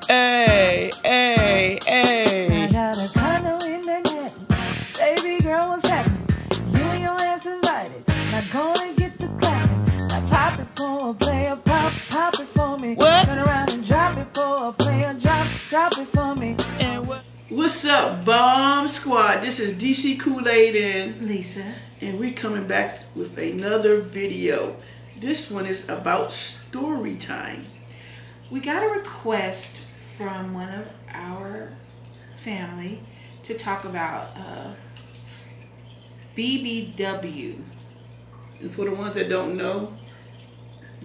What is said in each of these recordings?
Hey, hey, hey. I got a condo in Manhattan. Baby girl, what's happening? You and your ass invited. Not gonna get the clapping. Now pop it for a player, pop it for me. What? Turn around and drop it for a player, drop it for me. And what's up, Bomb Squad? This is DC Kool-Aid and Lisa. And we're coming back with another video. This one is about story time. We got a request from one of our family to talk about BBW. And for the ones that don't know,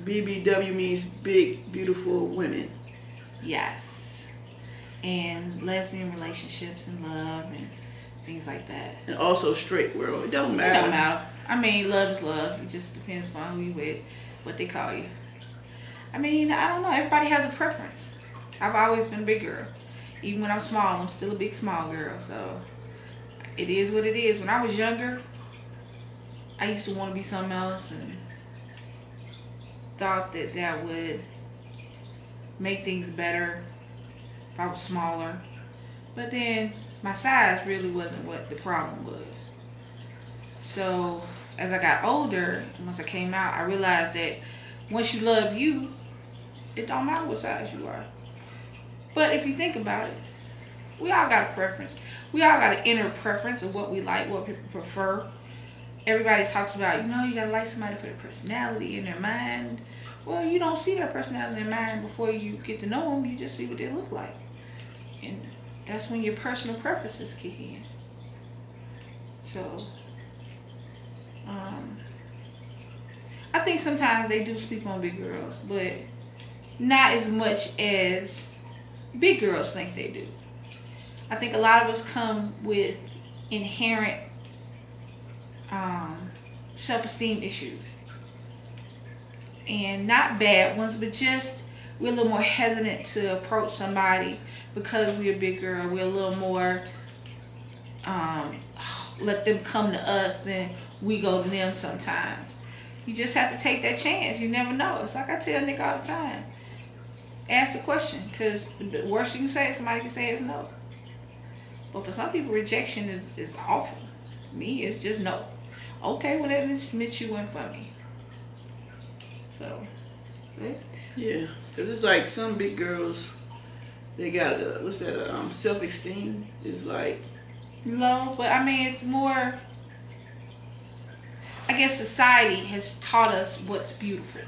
BBW means big, beautiful women. Yes. And lesbian relationships and love and things like that. And also straight world. It don't matter. It don't matter. I mean, love is love. It just depends upon who you with, what they call you. I mean, I don't know. Everybody has a preference. I've always been a big girl. Even when I'm small, I'm still a big small girl. So it is what it is. When I was younger, I used to want to be something else and thought that that would make things better if I was smaller. But then my size really wasn't what the problem was. So as I got older, once I came out, I realized that once you love you, it don't matter what size you are. But if you think about it, we all got a preference. We all got an inner preference of what we like, what people prefer. Everybody talks about, you know, you gotta like somebody for their personality and their mind. Well, you don't see their personality and their mind before you get to know them. You just see what they look like. And that's when your personal preferences kick in. So, I think sometimes they do sleep on big girls, but not as much as big girls think they do. I think a lot of us come with inherent self-esteem issues. And not bad ones, but just we're a little more hesitant to approach somebody because we're a big girl. We're a little more let them come to us than we go to them sometimes. You just have to take that chance. You never know. It's like I tell Nick all the time. Ask the question, because the worst you can say, somebody can say is no. But for some people, rejection is awful. Me, it's just no. Okay, well, then submit you one for me. So, yeah, cause it's like some big girls, they got what's that? Self-esteem is like low, but I mean, it's more. I guess society has taught us what's beautiful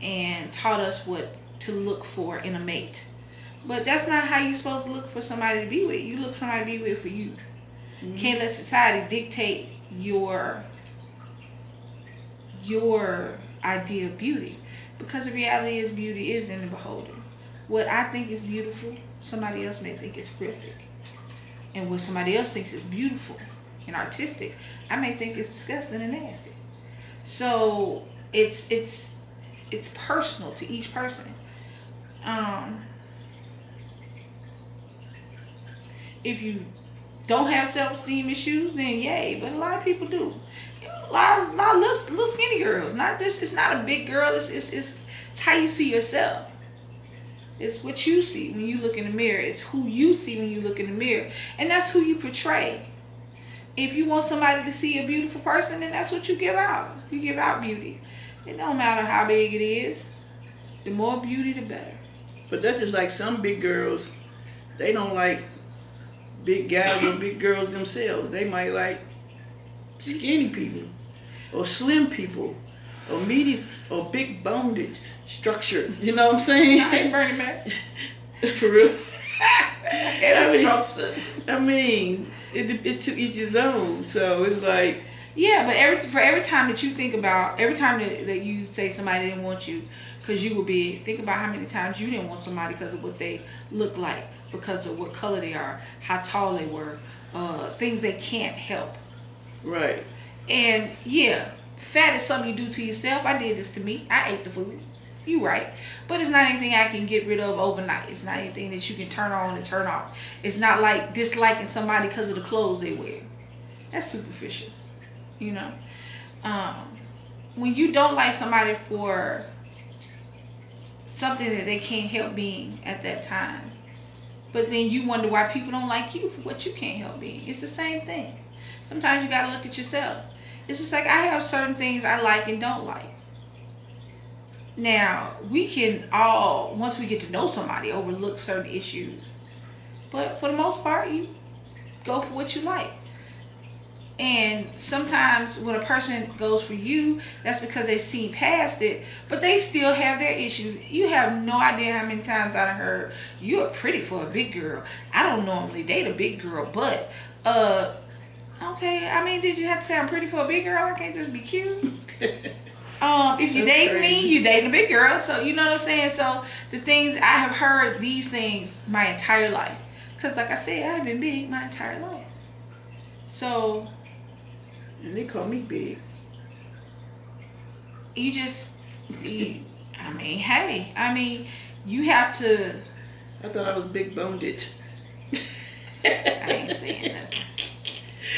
and taught us what to look for in a mate. But that's not how you're supposed to look for somebody to be with. You look for somebody to be with for you. Mm-hmm. Can't let society dictate your idea of beauty, because the reality is beauty is in the beholder. What I think is beautiful, somebody else may think is horrific. And what somebody else thinks is beautiful and artistic, I may think it's disgusting and nasty. So it's personal to each person. If you don't have self-esteem issues, then yay. But a lot of people do. A lot of little skinny girls. Not just, it's not a big girl. It's how you see yourself. It's what you see when you look in the mirror. It's who you see when you look in the mirror, and that's who you portray. If you want somebody to see a beautiful person, then that's what you give out. You give out beauty. It don't matter how big it is. The more beauty, the better. But that's just like some big girls, they don't like big guys or big girls themselves. They might like skinny people or slim people or medium or big boned structure. You know what I'm saying? I ain't Bernie Mac. For real. I mean, it's to each his own. So it's like, yeah, but for every time that you think about, every time that you say somebody didn't want you because you were big, think about how many times you didn't want somebody because of what they look like, because of what color they are, how tall they were, things they can't help. Right. And yeah, fat is something you do to yourself. I did this to me. I ate the food. You right. But it's not anything I can get rid of overnight. It's not anything that you can turn on and turn off. It's not like disliking somebody because of the clothes they wear. That's superficial. You know? When you don't like somebody for something that they can't help being at that time. But then you wonder why people don't like you for what you can't help being. It's the same thing. Sometimes you gotta look at yourself. It's just like I have certain things I like and don't like. Now, we can all, once we get to know somebody, overlook certain issues. But for the most part, you go for what you like. And sometimes when a person goes for you, that's because they've seen past it, but they still have their issues. You have no idea how many times I've heard, you're pretty for a big girl. I don't normally date a big girl, but, okay, I mean, did you have to say I'm pretty for a big girl? I can't just be cute. If you date me, you dating a big girl. So, you know what I'm saying? So, the things, I have heard these things my entire life. Because, like I said, I've been big my entire life. So... And they call me big. You just, I mean, hey, I mean, you have to. I thought I was big boned. I ain't saying nothing.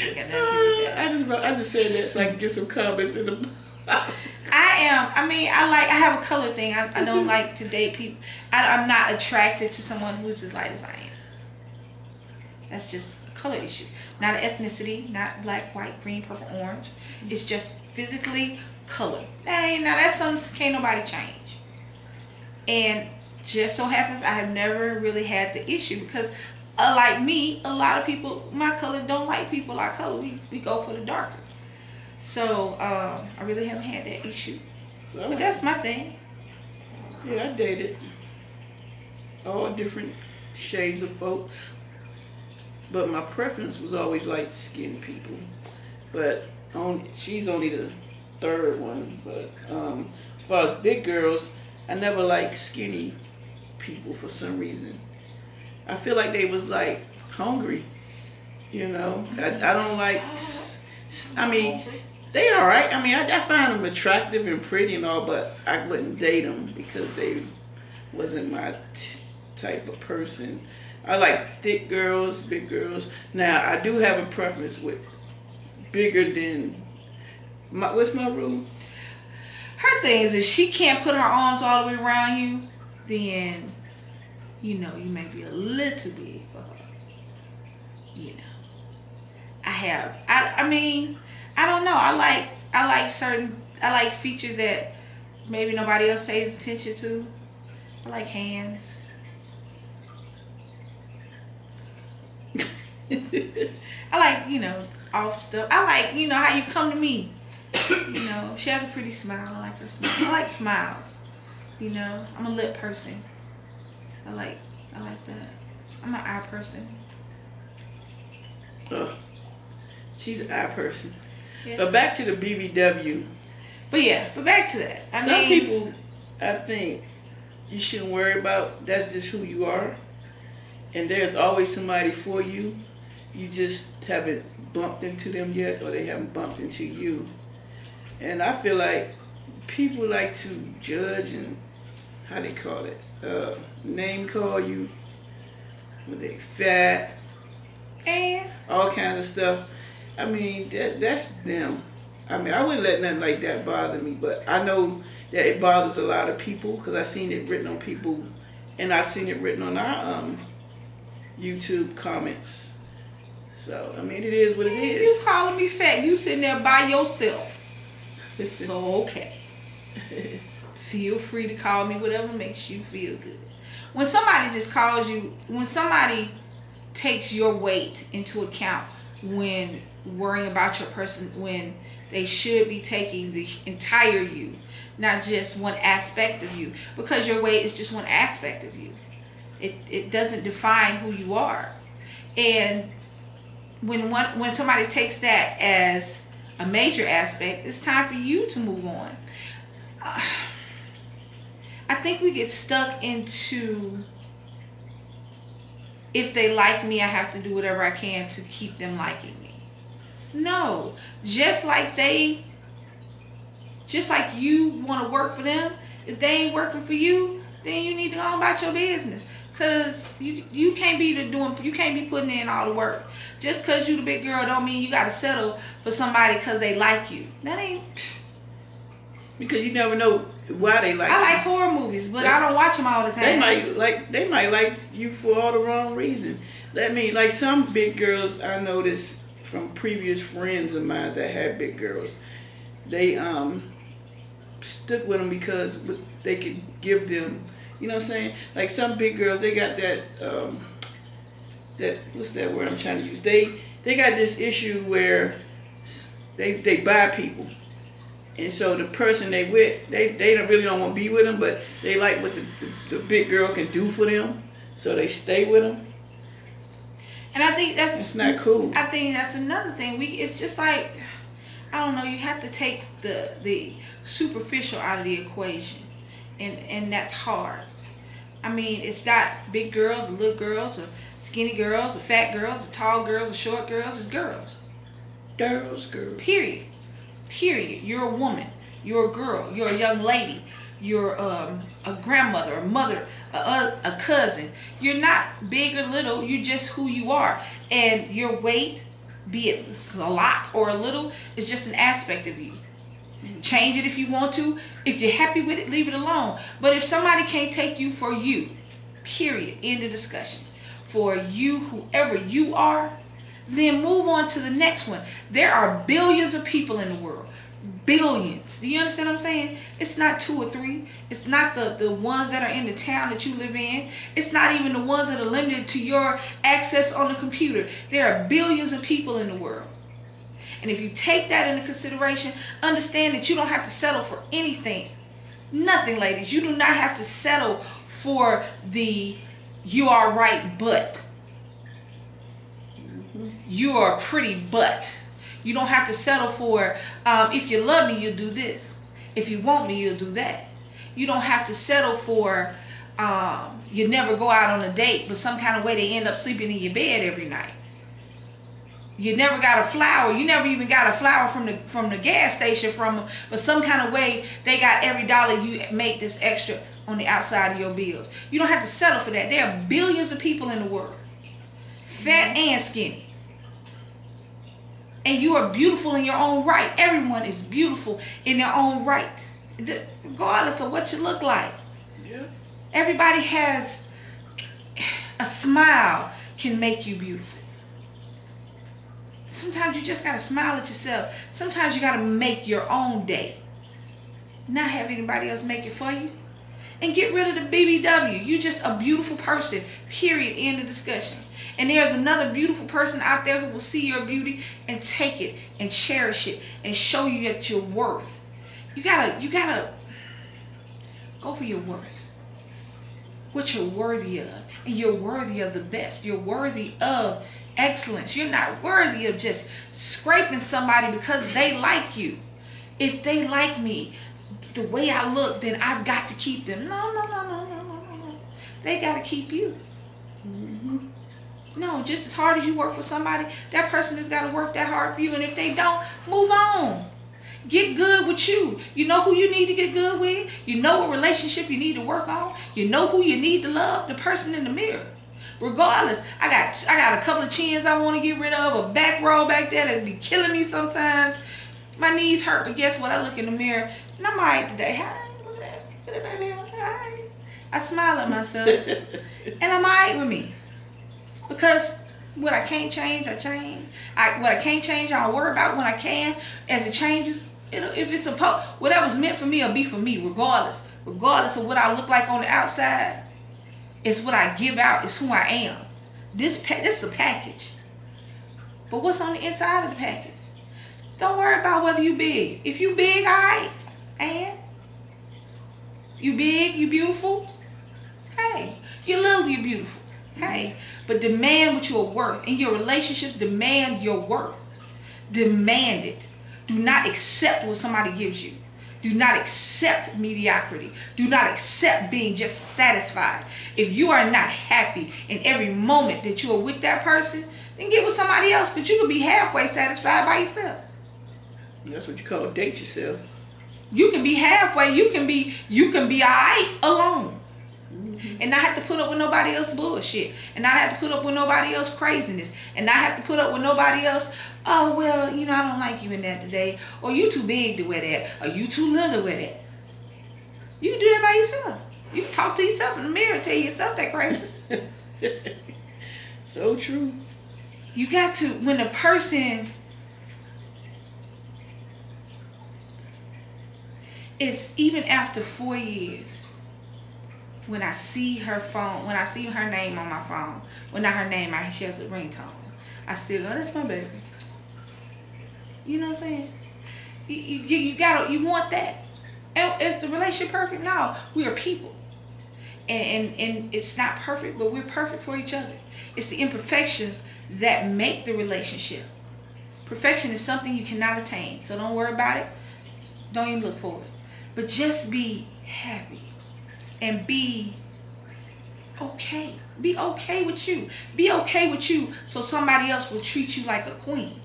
Ain't got nothing to do with that. I just said that so I can get some comments in the. I have a color thing. I don't like to date people. I'm not attracted to someone who's as light as I am. That's just a color issue. Not an ethnicity, not black, white, green, purple, orange. It's just physically color. Now that's something can't nobody change. And just so happens I have never really had the issue because like me, a lot of people, my color don't like people our color. We go for the darker. So I really haven't had that issue. So, but that's my thing. Yeah, I dated all different shades of folks. But my preference was always light-skinned people. But she's only the third one. But as far as big girls, I never liked skinny people for some reason. I feel like they was like hungry, you know. I don't like, I mean, they all right. I mean, I find them attractive and pretty and all, but I wouldn't date them because they wasn't my type of person. I like thick girls, big girls. Now, I do have a preference with bigger than, what's my rule? Her thing is if she can't put her arms all the way around you, then, you know, you may be a little big for her. You know. I mean, I don't know. I like features that maybe nobody else pays attention to. I like hands. I like, you know, off stuff. I like, you know, how you come to me. You know, she has a pretty smile. I like her smile. I like smiles. You know, I'm a lip person. I like that. I'm an eye person. She's an eye person. Yeah. But back to the BBW. But back to that. Some people, I think, you shouldn't worry about. That's just who you are. And there's always somebody for you. You just haven't bumped into them yet, or they haven't bumped into you. And I feel like people like to judge and, how they call it, name call you, when they fat, and all kinds of stuff. I mean, that's them. I mean, I wouldn't let nothing like that bother me, but I know that it bothers a lot of people because I've seen it written on people, and I've seen it written on our YouTube comments. So, I mean, it is what it is. You calling me fat, you sitting there by yourself. So, okay. Feel free to call me whatever makes you feel good. When somebody just calls you, when somebody takes your weight into account when worrying about your person, when they should be taking the entire you, not just one aspect of you, because your weight is just one aspect of you. It doesn't define who you are. And when somebody takes that as a major aspect, it's time for you to move on. I think we get stuck into, if they like me, I have to do whatever I can to keep them liking me. No, just like you want to work for them, if they ain't working for you, then you need to go about your business. Cause you can't be you can't be putting in all the work. Just cause you the big girl don't mean you gotta settle for somebody cause they like you. That ain't. Because you never know why they like. I like horror movies, but I don't watch them all the time. They might like you for all the wrong reasons. I mean, like some big girls I noticed from previous friends of mine that had big girls, they stuck with them because they could give them, you know what I'm saying? Like some big girls, they got that that, what's that word I'm trying to use? They got this issue where they buy people. And so the person they with, they really don't want to be with them, but they like what the big girl can do for them, so they stay with them. And I think that's not cool. I think that's another thing. It's just like, I don't know. You have to take the superficial out of the equation, and that's hard. I mean, it's not big girls, or little girls, or skinny girls, or fat girls, or tall girls, or short girls. It's girls. Girls. Period. You're a woman. You're a girl. You're a young lady. You're a grandmother, a mother, a cousin. You're not big or little. You're just who you are. And your weight, be it a lot or a little, is just an aspect of you. Change it if you want to. If you're happy with it, leave it alone. But if somebody can't take you for you, period, end of discussion. For you, whoever you are, then move on to the next one. There are billions of people in the world. Billions. Do you understand what I'm saying? It's not 2 or 3. It's not the ones that are in the town that you live in. It's not even the ones that are limited to your access on the computer. There are billions of people in the world. And if you take that into consideration, understand that you don't have to settle for anything. Nothing, ladies. You do not have to settle for the you are right but. You are a pretty butt. You don't have to settle for, if you love me, you'll do this. If you want me, you'll do that. You don't have to settle for, you never go out on a date, but some kind of way they end up sleeping in your bed every night. You never got a flower. You never even got a flower from the gas station from them, but some kind of way they got every dollar you make this extra on the outside of your bills. You don't have to settle for that. There are billions of people in the world, fat and skinny. And you are beautiful in your own right. Everyone is beautiful in their own right, regardless of what you look like. Yeah. Everybody has a smile can make you beautiful. Sometimes you just gotta smile at yourself. Sometimes you gotta make your own day, not have anybody else make it for you. And get rid of the BBW. You're just a beautiful person. Period. End of discussion. And there's another beautiful person out there who will see your beauty and take it and cherish it and show you that you're worth. You gotta go for your worth. What you're worthy of. And you're worthy of the best. You're worthy of excellence. You're not worthy of just scraping somebody because they like you. If they like me the way I look, then I've got to keep them. No. They got to keep you. No, just as hard as you work for somebody, that person has got to work that hard for you. And if they don't, move on. Get good with you. You know who you need to get good with. You know what relationship you need to work on. You know who you need to love. The person in the mirror. Regardless, I got a couple of chins I want to get rid of. A back row back there that be killing me sometimes. My knees hurt, but guess what? I look in the mirror and I'm alright today. Hi, look at that baby. Hi. I smile at myself and I'm alright with me. Because what I can't change, I change. What I can't change, I'll worry about when I can. As it changes, if it's whatever's meant for me will be for me, regardless of what I look like on the outside. It's what I give out. It's who I am. This is a package. But what's on the inside of the package? Don't worry about whether you big. If you big, all right. And you big, you beautiful. Hey, you little, you beautiful. Hey, but demand what you're worth. In your relationships, demand your worth. Demand it. Do not accept what somebody gives you. Do not accept mediocrity. Do not accept being just satisfied. If you are not happy in every moment that you are with that person, then get with somebody else, because you can be halfway satisfied by yourself. That's what you call date yourself. You can be halfway. You can be all right alone. and not have to put up with nobody else's bullshit, and not have to put up with nobody else's craziness, and not have to put up with nobody else. Oh, well, you know, I don't like you in that today, or you too big to wear that, or you too little to wear that. You can do that by yourself. You can talk to yourself in the mirror and tell yourself that crazy. So true. You got to, when a person is, even after 4 years, when I see her phone, when I see her name on my phone, well, not her name, she has a ringtone, I still go, that's my baby. You know what I'm saying? You want that. Is the relationship perfect? No, we are people. And it's not perfect, but we're perfect for each other. It's the imperfections that make the relationship. Perfection is something you cannot attain, so don't worry about it. Don't even look for it. But just be happy and be okay. Be okay with you. Be okay with you so somebody else will treat you like a queen.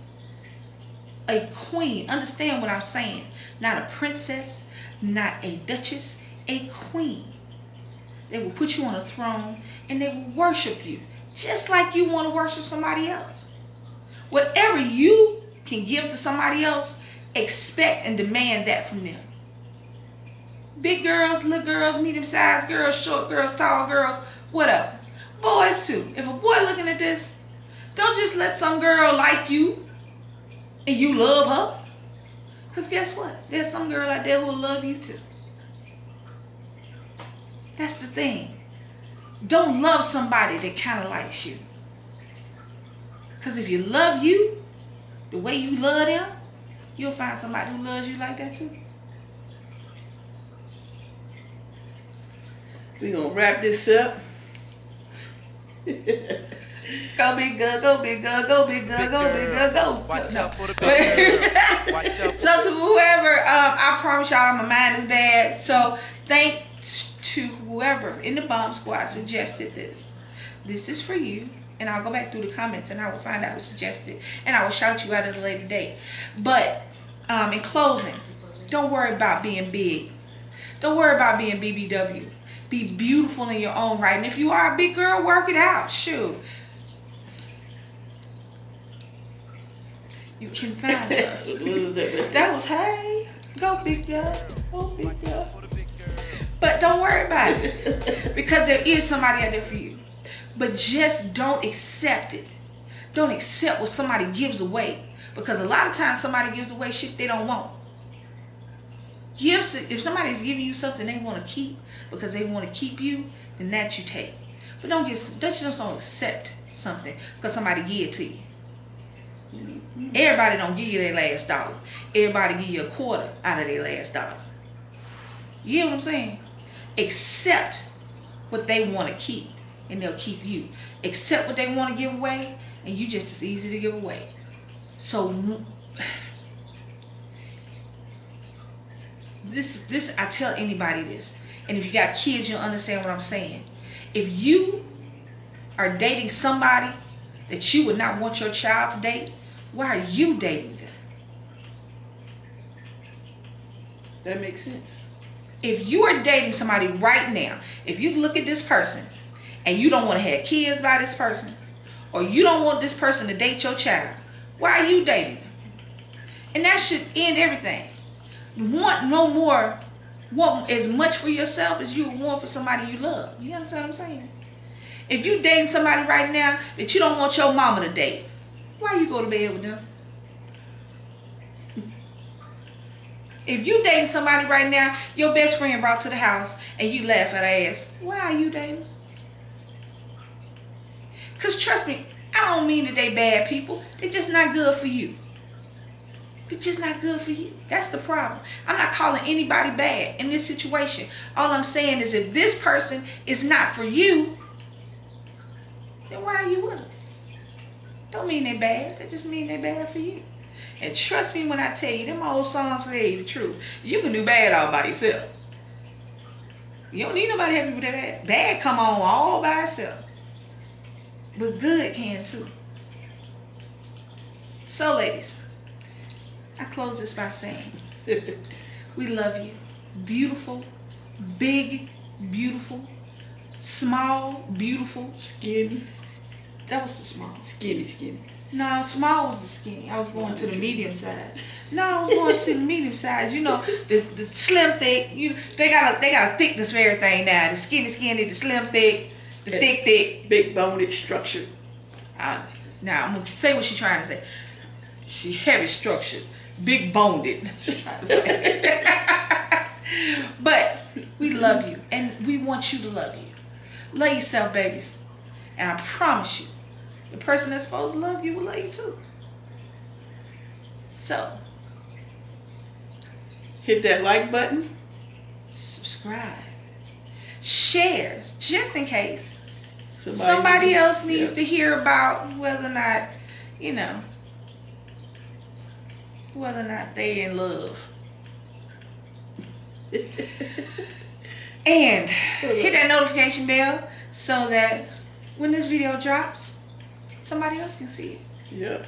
A queen. Understand what I'm saying. Not a princess, not a duchess, a queen. They will put you on a throne and they will worship you just like you want to worship somebody else. Whatever you can give to somebody else, expect and demand that from them. Big girls, little girls, medium-sized girls, short girls, tall girls, whatever. Boys too. If a boy looking at this, don't just let some girl like you and you love her. Because guess what? There's some girl out there who will love you too. That's the thing. Don't love somebody that kind of likes you. Because if you love you the way you love them, you'll find somebody who loves you like that too. We're going to wrap this up. Go big girl, go big girl, go big girl, go big girl, go. Watch out for the big girl. Watch out. So to whoever, I promise y'all my mind is bad. So thanks to whoever in the bomb squad suggested this. This is for you. And I'll go back through the comments and I will find out who suggested it. And I will shout you out at a later date. But in closing, don't worry about being big. Don't worry about being BBW. Be beautiful in your own right. And if you are a big girl, work it out. Shoot. You can find her. That was, hey, go big girl. Go big girl. But don't worry about it. Because there is somebody out there for you. But just don't accept it. Don't accept what somebody gives away. Because a lot of times somebody gives away shit they don't want. Gifts, if somebody's giving you something they want to keep because they want to keep you, then that you take. But don't just accept something because somebody give it to you. Everybody don't give you their last dollar. Everybody give you a quarter out of their last dollar. You hear what I'm saying? Accept what they want to keep and they'll keep you. Accept what they want to give away and you just as easy to give away. So this I tell anybody this, and if you got kids you'll understand what I'm saying. If you are dating somebody that you would not want your child to date, why are you dating them? That makes sense. If you are dating somebody right now, if you look at this person and you don't want to have kids by this person, or you don't want this person to date your child, why are you dating them? And that should end everything. Want no more, want as much for yourself as you want for somebody you love. You understand what I'm saying? If you dating somebody right now that you don't want your mama to date, why you go to bed with them? If you dating somebody right now, your best friend brought to the house and you laugh at her ass, why are you dating? Because trust me, I don't mean that they bad people. They're just not good for you. They're just not good for you. That's the problem. I'm not calling anybody bad in this situation. All I'm saying is if this person is not for you, then why are you with them? Don't mean they're bad. That just mean they're bad for you. And trust me when I tell you, them old songs say the truth. You can do bad all by yourself. You don't need nobody to help you with that bad. Bad come on all by itself. But good can too. So ladies, I close this by saying, we love you. Beautiful, big, beautiful, small, beautiful. Skinny. That was the small. Skinny. No, small was the skinny. I was going to the medium side. No, I was going to the medium side. You know, the slim thick. They got a thickness for everything now. The skinny, the slim thick, the thick. Big boned structure. Now I'm gonna say what she's trying to say. She heavy structured, big boned. But we love you, and we want you to love you. Love yourself, babies, and I promise you, the person that's supposed to love you will love you too. So, hit that like button. subscribe, shares, just in case Somebody somebody else needs to hear about whether or not, whether or not they in love. And hit that notification bell so that when this video drops, somebody else can see it. Yep.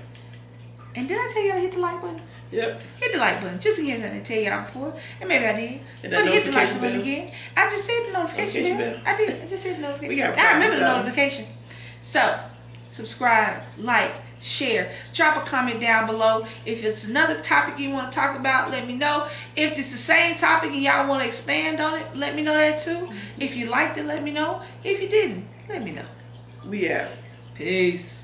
And did I tell y'all to hit the like button? Yep. Hit the like button, just in case I didn't tell y'all before. And maybe I did. Hit But hit the like notification button bell. again. I just said the notification bell. I did. I just said the notification. We got I remember the problems, notification. So, subscribe, like, share. Drop a comment down below. If it's another topic you want to talk about, let me know. If it's the same topic and y'all want to expand on it, let me know that too. If you liked it, let me know. If you didn't, let me know. We out. Peace.